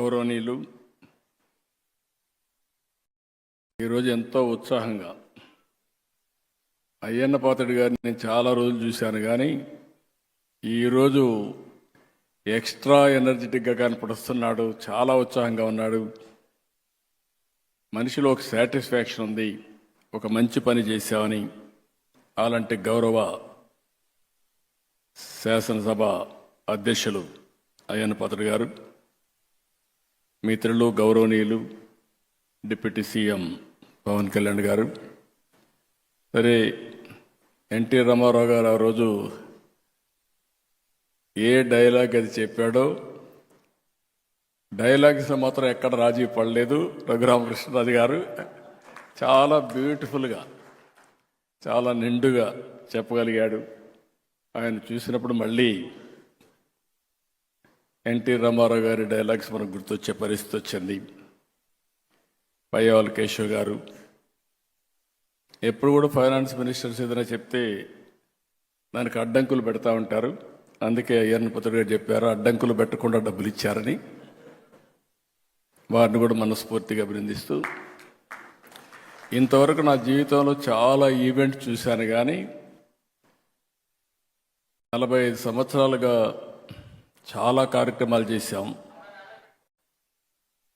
గౌరవనీయులు, ఈరోజు ఎంతో ఉత్సాహంగా అయ్యన్న పాత్రుడు గారిని నేను చాలా రోజులు చూశాను, కానీ ఈరోజు ఎక్స్ట్రా ఎనర్జెటిక్గా కనపడుస్తున్నాడు. చాలా ఉత్సాహంగా ఉన్నాడు. మనిషిలో ఒక సాటిస్ఫాక్షన్ ఉంది, ఒక మంచి పని చేశామని. అలాంటి గౌరవ శాసనసభ అధ్యక్షులు అయ్యన్న పాత్రుడు గారు, మిత్రులు గౌరవనీయులు డిప్యూటీ సీఎం పవన్ కళ్యాణ్ గారు, సరే ఎన్టీ రామారావు గారు ఆ రోజు ఏ డైలాగ్ అది చెప్పాడో డైలాగ్స్ మాత్రం ఎక్కడ రాజీ పడలేదు. రఘురామకృష్ణరాజు గారు చాలా బ్యూటిఫుల్గా, చాలా నిండుగా చెప్పగలిగాడు. ఆయన చూసినప్పుడు మళ్ళీ ఎన్టీ రామారావు గారి డైలాగ్స్ మనకు గుర్తొచ్చే పరిస్థితి వచ్చింది. పయ్యావుల కేశవ్ గారు ఎప్పుడు కూడా ఫైనాన్స్ మినిస్టర్స్ ఏదైనా చెప్తే దానికి అడ్డంకులు పెడతా ఉంటారు. అందుకే అయ్యన్న పాత్రుడు గారు చెప్పారు, అడ్డంకులు పెట్టకుండా డబ్బులు ఇచ్చారని. వారిని కూడా మనస్ఫూర్తిగా అభినందిస్తూ, ఇంతవరకు నా జీవితంలో చాలా ఈవెంట్ చూశాను, కానీ 45 సంవత్సరాలుగా చాలా కార్యక్రమాలు చేశాం.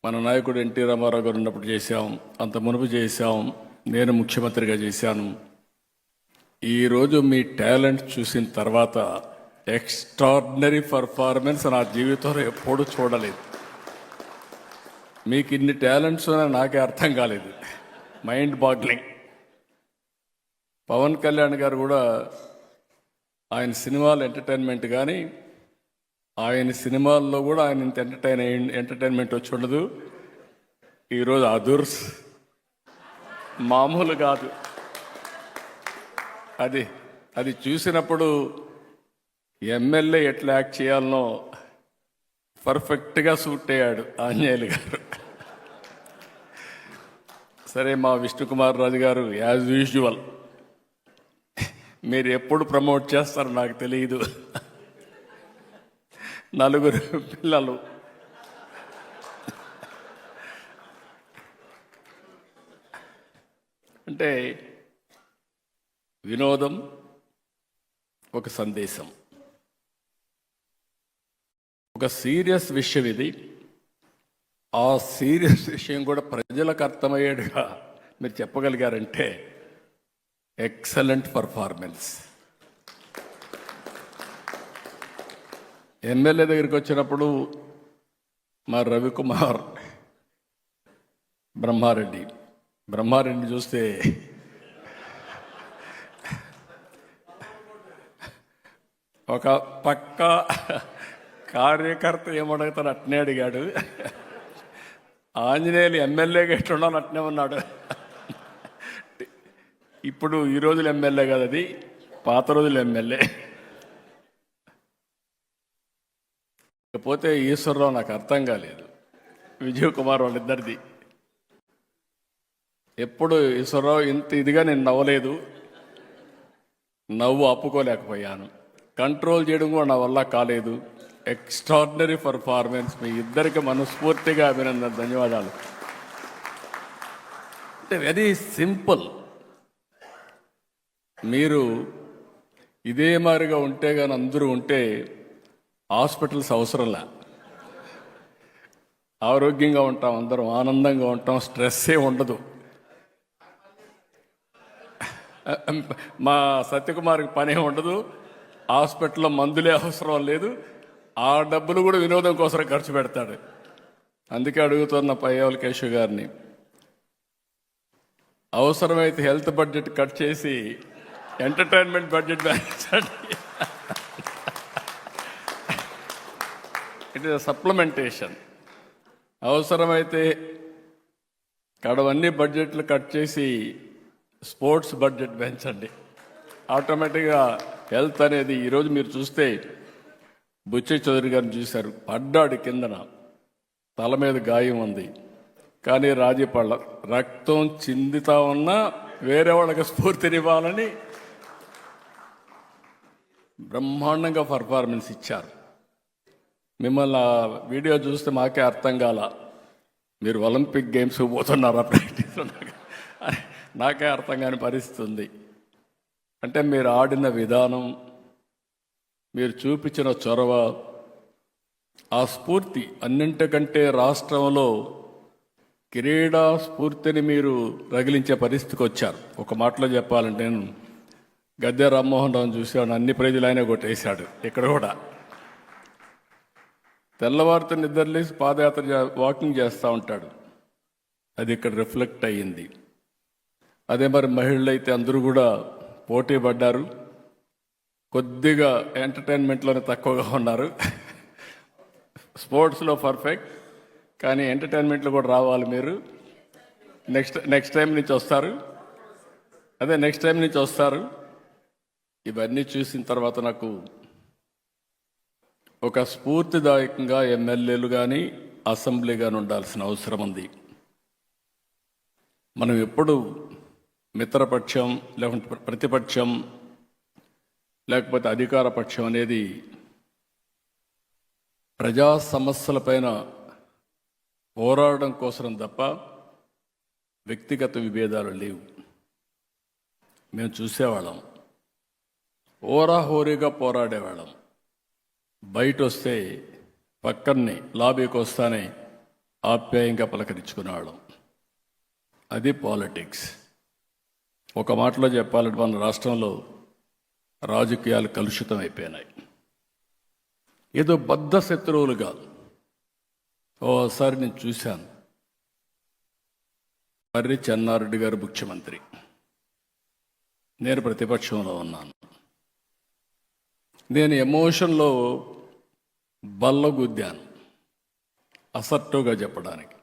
మన నాయకుడు ఎన్టీ రామారావు గారు ఉన్నప్పుడు చేశాం, అంత మునుపు చేశాం, నేను ముఖ్యమంత్రిగా చేశాను. ఈరోజు మీ టాలెంట్ చూసిన తర్వాత ఎక్స్ట్రాడినరీ పర్ఫార్మెన్స్ నా జీవితంలో ఎప్పుడూ చూడలేదు. మీకు ఇన్ని టాలెంట్స్ నాకే అర్థం కాలేదు. Mind boggling. పవన్ కళ్యాణ్ గారు కూడా ఆయన సినిమాలు ఎంటర్టైన్మెంట్, కానీ ఆయన సినిమాల్లో కూడా ఆయన ఇంత ఎంటర్టైన్మెంట్ వచ్చి ఉండదు. ఈరోజు అదుర్స్ మామూలు కాదు. అది చూసినప్పుడు ఎమ్మెల్యే ఎట్లా యాక్ట్ చేయాలనో పర్ఫెక్ట్గా సూట్ అయ్యాడు ఆంజనేయులు గారు. సరే, మా విష్ణుకుమార్ రాజు గారు యాజ్ యూజువల్ మీరు ఎప్పుడు ప్రమోట్ చేస్తారో నాకు తెలియదు. 4 పిల్లలు, అంటే వినోదం ఒక సందేశం, ఒక సీరియస్ విషయం ఇది. ఆ సీరియస్ విషయం కూడా ప్రజలకు అర్థమయ్యేట్టుగా మీరు చెప్పగలిగారంటే ఎక్సలెంట్ పర్ఫార్మెన్స్. ఎమ్మెల్యే దగ్గరికి వచ్చినప్పుడు మా రవికుమార్ బ్రహ్మారెడ్డి చూస్తే ఒక పక్క కార్యకర్త ఏమడుగుతాను అట్నే అడిగాడు. ఆంజనేయులు ఎమ్మెల్యేగా ఎట్లున్నాను అట్నే ఉన్నాడు. ఇప్పుడు ఈ రోజులు ఎమ్మెల్యే కాదు, అది పాత రోజులు ఎమ్మెల్యే. ఇకపోతే ఈశ్వరరావు నాకు అర్థం కాలేదు, విజయ్ కుమార్ వాళ్ళిద్దరిది. ఎప్పుడు ఈశ్వరరావు ఇంత ఇదిగా నేను నవ్వలేదు, నవ్వు ఆపుకోలేకపోయాను, కంట్రోల్ చేయడం కూడా నా వల్ల కాలేదు. Extraordinary performance. మీ ఇద్దరికి మనస్ఫూర్తిగా అభినందన, ధన్యవాదాలు. అంటే వెరీ సింపుల్. మీరు ఇదే మాదిరిగా ఉంటే కానీ అందరూ ఉంటే హాస్పిటల్స్ అవసరంలా, ఆరోగ్యంగా ఉంటాం, అందరం ఆనందంగా ఉంటాం, స్ట్రెస్సే ఉండదు. మా సత్యకుమార్కి పనే ఉండదు, హాస్పిటల్లో మందులే అవసరం లేదు, ఆ డబ్బులు కూడా వినోదం కోసం ఖర్చు పెడతాడు. అందుకే అడుగుతున్న పయ్యావుల కేశవ్ గారిని, అవసరమైతే హెల్త్ బడ్జెట్ కట్ చేసి ఎంటర్టైన్మెంట్ బడ్జెట్ పెంచండి. It is supplementation. అవసరమైతే కడవన్నీ బడ్జెట్లు కట్ చేసి స్పోర్ట్స్ బడ్జెట్ పెంచండి. ఆటోమేటిక్గా హెల్త్ అనేది, ఈరోజు మీరు చూస్తే బుచ్చయ్య చౌదరి గారిని చూశారు, పడ్డాడు కిందన, తల మీద గాయం ఉంది, కానీ రాజీ పళ్ళ, రక్తం చిందుతా ఉన్నా వేరే వాళ్ళకి స్ఫూర్తినివ్వాలని బ్రహ్మాండంగా పర్ఫార్మెన్స్ ఇచ్చారు. మిమ్మల్ని ఆ వీడియో చూస్తే మాకే అర్థం కాల, మీరు ఒలింపిక్ గేమ్స్ పోతున్నారా ప్రాక్టీస్ నాకే అర్థం కాని పరిస్థితి ఉంది. అంటే మీరు ఆడిన విధానం, మీరు చూపించిన చొరవ, ఆ స్ఫూర్తి అన్నింటికంటే రాష్ట్రంలో క్రీడా స్ఫూర్తిని మీరు రగిలించే పరిస్థితికి వచ్చారు. ఒక మాటలో చెప్పాలంటే నేను గద్దె రామ్మోహన్ రావును చూశాను, అన్ని ప్రైజులు ఆయనే కొట్టేశాడు. ఇక్కడ కూడా తెల్లవారితో నిద్రలేసి పాదయాత్ర వాకింగ్ చేస్తూ ఉంటాడు, అది ఇక్కడ రిఫ్లెక్ట్ అయ్యింది. అదే మరి మహిళలు అయితే అందరూ కూడా పోటీ పడ్డారు, కొద్దిగా ఎంటర్టైన్మెంట్లోనే తక్కువగా ఉన్నారు. స్పోర్ట్స్లో పర్ఫెక్ట్, కానీ ఎంటర్టైన్మెంట్లో కూడా రావాలి మీరు. నెక్స్ట్ టైం నుంచి వస్తారు, అదే నెక్స్ట్ టైం నుంచి వస్తారు. ఇవన్నీ చూసిన తర్వాత నాకు ఒక స్ఫూర్తిదాయకంగా ఎమ్మెల్యేలు కానీ అసెంబ్లీ కానీ ఉండాల్సిన అవసరం ఉంది. మనం ఎప్పుడు మిత్రపక్షం లేకుంటే ప్రతిపక్షం లేకపోతే అధికార పక్షం అనేది ప్రజా సమస్యలపైన పోరాడడం కోసం తప్ప వ్యక్తిగత విభేదాలు లేవు. మేము చూసేవాళ్ళం, హోరాహోరీగా పోరాడేవాళ్ళం. బయట వస్తే పక్కనే లాబీకి వస్తానే ఆప్యాయంగా పలకరించుకునేవాళ్ళం. అది పాలిటిక్స్. ఒక మాటలో చెప్పాలంటే మన రాష్ట్రంలో రాజకీయాలు కలుషితం అయిపోయినాయి. ఏదో బద్ధ శత్రువులుగా. ఓసారి నేను చూశాను, మర్రి చెన్నారెడ్డి గారు ముఖ్యమంత్రి, నేను ప్రతిపక్షంలో ఉన్నాను. నేను ఎమోషన్లో బల్లగుద్దాను, అసర్టివ్గా చెప్పడానికి.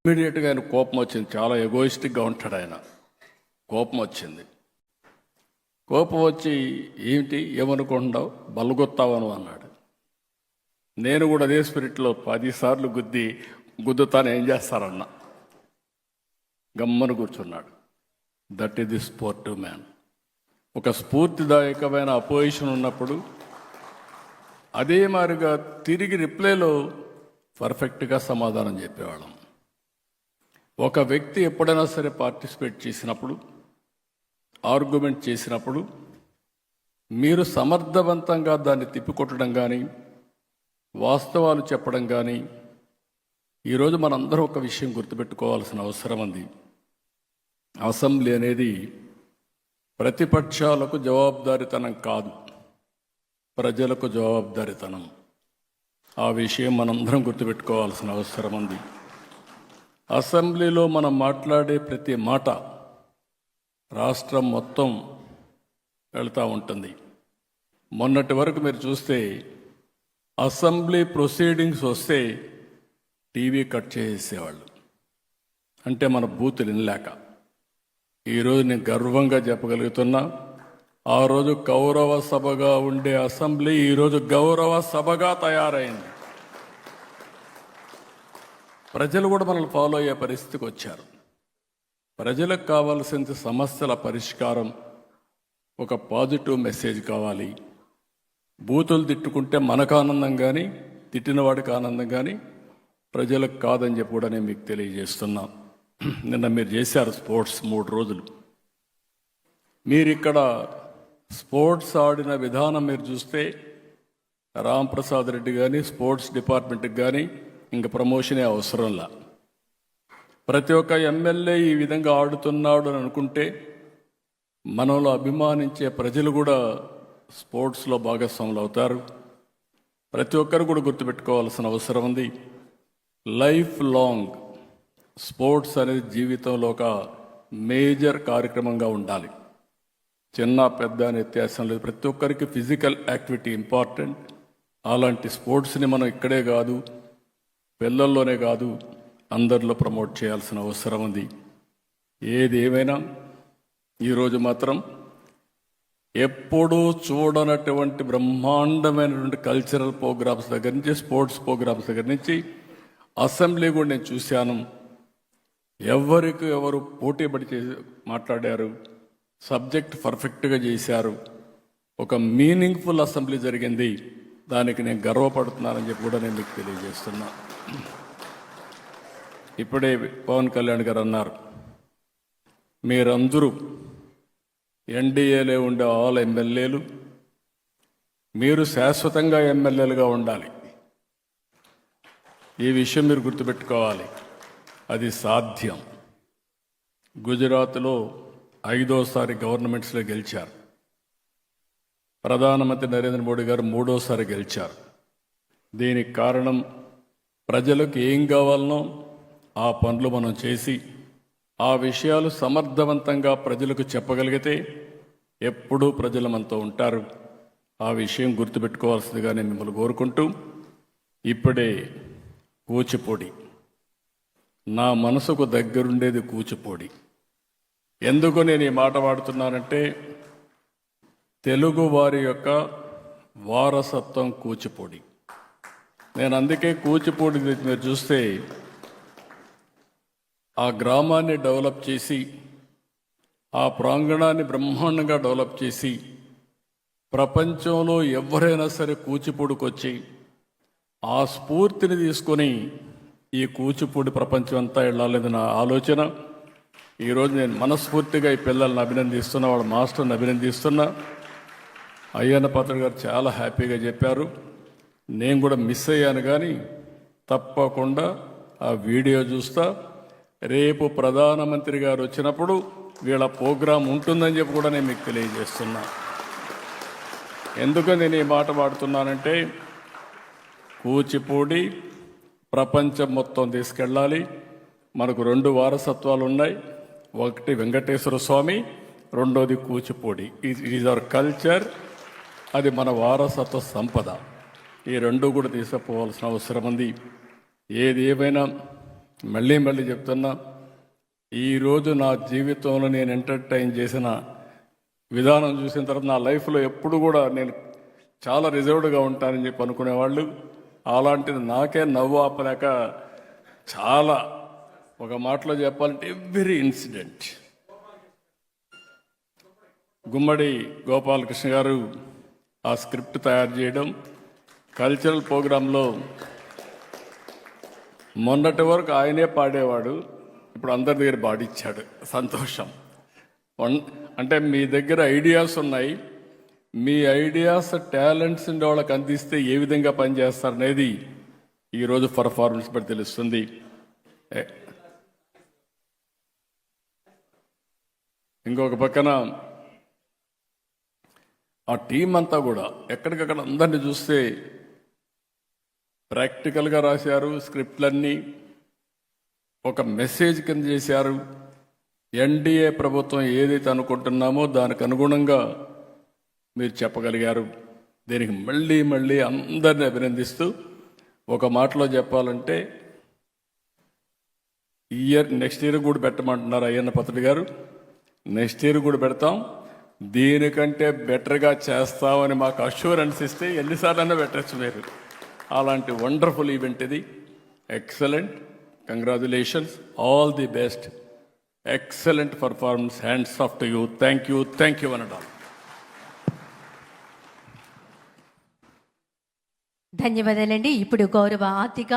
ఇమీడియట్గా ఆయన కోపం వచ్చింది. చాలా ఎగోయిస్టిక్గా ఉంటాడు ఆయన. కోపం వచ్చింది. కోపం వచ్చి ఏమిటి ఏమనుకుంటున్నావు, బల్లగొత్తావను అన్నాడు. నేను కూడా అదే స్పిరిట్లో 10 సార్లు గుద్దుతాను, ఏం చేస్తారన్న. గమ్మను కూర్చున్నాడు. That is the sportive man. ఒక స్ఫూర్తిదాయకమైన అపోజిషన్ ఉన్నప్పుడు అదే మాదిరిగా తిరిగి రిప్లైలో పర్ఫెక్ట్గా సమాధానం చెప్పేవాళ్ళం. ఒక వ్యక్తి ఎప్పుడైనా సరే పార్టిసిపేట్ చేసినప్పుడు, ఆర్గ్యుమెంట్ చేసినప్పుడు మీరు సమర్థవంతంగా దాన్ని తిప్పికొట్టడం కానీ, వాస్తవాలు చెప్పడం కానీ. ఈరోజు మనందరం ఒక విషయం గుర్తుపెట్టుకోవాల్సిన అవసరం ఉంది. అసెంబ్లీ అనేది ప్రతిపక్షాలకు జవాబుదారీతనం కాదు, ప్రజలకు జవాబుదారీతనం. ఆ విషయం మనందరం గుర్తుపెట్టుకోవాల్సిన అవసరం ఉంది. అసెంబ్లీలో మనం మాట్లాడే ప్రతి మాట రాష్ట్రం మొత్తం వెళ్తూ ఉంటుంది. మొన్నటి వరకు మీరు చూస్తే అసెంబ్లీ ప్రొసీడింగ్స్ వస్తే టీవీ కట్ చేసేవాళ్ళు, అంటే మన బూతులు వినలేక. ఈరోజు నేను గర్వంగా చెప్పగలుగుతున్నా, ఆ రోజు కౌరవ సభగా ఉండే అసెంబ్లీ ఈరోజు గౌరవ సభగా తయారైంది. ప్రజలు కూడా మనల్ని ఫాలో అయ్యే పరిస్థితికి వచ్చారు. ప్రజలకు కావాల్సిన సమస్యల పరిష్కారం, ఒక పాజిటివ్ మెసేజ్ కావాలి. బూతులు తిట్టుకుంటే మనకు ఆనందం కానీ, తిట్టిన వాడికి ఆనందం కానీ, ప్రజలకు కాదని చెప్పి కూడా నేను మీకు తెలియజేస్తున్నా. నిన్న మీరు చేశారు స్పోర్ట్స్ 3 రోజులు. మీరు ఇక్కడ స్పోర్ట్స్ ఆడిన విధానం మీరు చూస్తే రాంప్రసాద్ రెడ్డి కానీ స్పోర్ట్స్ డిపార్ట్మెంట్కి కానీ ఇంక ప్రమోషనే అవసరంలా. ప్రతి ఒక్క ఎమ్మెల్యే ఈ విధంగా ఆడుతున్నాడు అని అనుకుంటే మనలో అభిమానించే ప్రజలు కూడా స్పోర్ట్స్లో భాగస్వాములు అవుతారు. ప్రతి ఒక్కరు కూడా గుర్తుపెట్టుకోవాల్సిన అవసరం ఉంది. లైఫ్ లాంగ్ స్పోర్ట్స్ అనేది జీవితంలో ఒక మేజర్ కార్యక్రమంగా ఉండాలి. చిన్న పెద్ద అనే వ్యత్యాసం లేదు. ప్రతి ఒక్కరికి ఫిజికల్ యాక్టివిటీ ఇంపార్టెంట్. అలాంటి స్పోర్ట్స్ని మనం ఇక్కడే కాదు, పిల్లల్లోనే కాదు, అందరిలో ప్రమోట్ చేయాల్సిన అవసరం ఉంది. ఏది ఏమైనా ఈరోజు మాత్రం ఎప్పుడూ చూడనటువంటి బ్రహ్మాండమైనటువంటి కల్చరల్ ప్రోగ్రామ్స్ దగ్గర నుంచి, స్పోర్ట్స్ ప్రోగ్రామ్స్ దగ్గర నుంచి అసెంబ్లీ కూడా నేను చూశాను. ఎవరికి ఎవరు పోటీపడి మాట్లాడారు, సబ్జెక్ట్ పర్ఫెక్ట్గా చేశారు. ఒక మీనింగ్ఫుల్ అసెంబ్లీ జరిగింది. దానికి నేను గర్వపడుతున్నానని చెప్పి కూడా నేను మీకు తెలియజేస్తున్నా. ఇప్పుడే పవన్ కళ్యాణ్ గారు అన్నారు, మీరందరూ ఎన్డీఏలో ఉండే ఆల్ ఎమ్మెల్యేలు మీరు శాశ్వతంగా ఎమ్మెల్యేలుగా ఉండాలి. ఈ విషయం మీరు గుర్తుపెట్టుకోవాలి. అది సాధ్యం. గుజరాత్లో 5వ గవర్నమెంట్స్లో గెలిచారు. ప్రధానమంత్రి నరేంద్ర మోడీ గారు 3వ గెలిచారు. దీనికి కారణం ప్రజలకు ఏం కావాలనో ఆ పనులు మనం చేసి ఆ విషయాలు సమర్థవంతంగా ప్రజలకు చెప్పగలిగితే ఎప్పుడూ ప్రజలు మనతో ఉంటారు. ఆ విషయం గుర్తుపెట్టుకోవాల్సిందిగా నేను మిమ్మల్ని కోరుకుంటూ, ఇప్పుడే కూచిపూడి, నా మనసుకు దగ్గరుండేది కూచిపూడి. ఎందుకు నేను ఈ మాట వాడుతున్నానంటే, తెలుగు వారి యొక్క వారసత్వం కూచిపూడి. నేను అందుకే కూచిపూడి మీరు చూస్తే ఆ గ్రామాన్ని డెవలప్ చేసి ఆ ప్రాంగణాన్ని బ్రహ్మాండంగా డెవలప్ చేసి ప్రపంచంలో ఎవరైనా సరే కూచిపూడికి వచ్చి ఆ స్ఫూర్తిని తీసుకొని ఈ కూచిపూడి ప్రపంచం అంతా వెళ్ళాలని నా ఆలోచన. ఈరోజు నేను మనస్ఫూర్తిగా ఈ పిల్లల్ని అభినందిస్తున్నా, వాళ్ళ మాస్టర్ని అభినందిస్తున్నా. అయ్యన్న పాత్రుడు గారు చాలా హ్యాపీగా చెప్పారు. నేను కూడా మిస్ అయ్యాను, కానీ తప్పకుండా ఆ వీడియో చూస్తా. రేపు ప్రధానమంత్రి గారు వచ్చినప్పుడు వీళ్ళ ప్రోగ్రాం ఉంటుందని చెప్పి కూడా నేను మీకు తెలియజేస్తున్నా. ఎందుకు నేను ఈ మాట వాడుతున్నానంటే, కూచిపూడి ప్రపంచం మొత్తం తీసుకెళ్ళాలి. మనకు 2 వారసత్వాలు ఉన్నాయి. ఒకటి వెంకటేశ్వర స్వామి, రెండోది కూచిపూడి. Is our culture. అది మన వారసత్వ సంపద. ఈ 2 కూడా తీసుకుపోవాల్సిన అవసరం ఉంది. ఏది ఏమైనా మళ్ళీ చెప్తున్నా, ఈరోజు నా జీవితంలో నేను ఎంటర్టైన్ చేసిన విధానం చూసిన తర్వాత నా లైఫ్లో ఎప్పుడు కూడా నేను చాలా రిజర్వ్డ్గా ఉంటానని చెప్పి అనుకునేవాళ్ళు. అలాంటిది నాకే నవ్వు ఆపలేక చాలా, ఒక మాటలో చెప్పాలంటే ఎవ్రీ ఇన్సిడెంట్. గుమ్మడి గోపాలకృష్ణ గారు ఆ స్క్రిప్ట్ తయారు చేయడం, కల్చరల్ ప్రోగ్రాంలో మొన్నటి వరకు ఆయనే పాడేవాడు, ఇప్పుడు అందరి దగ్గర పాడిచ్చాడు. సంతోషం. అంటే మీ దగ్గర ఐడియాస్ ఉన్నాయి, మీ ఐడియాస్ టాలెంట్స్ ఉండే వాళ్ళకి అందిస్తే ఏ విధంగా పనిచేస్తారనేది ఈరోజు పర్ఫార్మెన్స్ బట్టి తెలుస్తుంది. ఇంకొక పక్కన ఆ టీం అంతా కూడా ఎక్కడికక్కడ అందరినీ చూస్తే ప్రాక్టికల్గా రాశారు. స్క్రిప్ట్లన్నీ ఒక మెసేజ్ కింద చేశారు. ఎన్డీఏ ప్రభుత్వం ఏదైతే అనుకుంటున్నామో దానికి అనుగుణంగా మీరు చెప్పగలిగారు. దీనికి మళ్ళీ అందరిని అభినందిస్తూ, ఒక మాటలో చెప్పాలంటే నెక్స్ట్ ఇయర్ కూడా పెట్టమంటున్నారు అయ్యన్న పాత్రుడు గారు. నెక్స్ట్ ఇయర్ కూడా పెడతాం, దీనికంటే బెటర్గా చేస్తామని మాకు అష్యూరెన్స్ ఇస్తే ఎన్నిసార్లైనా పెట్టచ్చు మీరు. అలాంటి వండర్ఫుల్ ఈవెంట్ ఇది. Excellent. Congratulations. All the best. Excellent performance. Hands off to you. Thank you అనడం. ధన్యవాదాలండి. ఇప్పుడు గౌరవ ఆర్థిక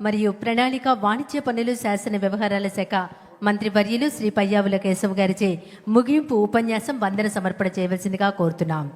మరియు ప్రణాళిక వాణిజ్య పన్నులు శాసన వ్యవహారాల శాఖ మంత్రి వర్యులు శ్రీ పయ్యావుల కేశవ్ గారిచే ముగింపు ఉపన్యాసం వందన సమర్పణ చేయవలసిందిగా కోరుతున్నాం.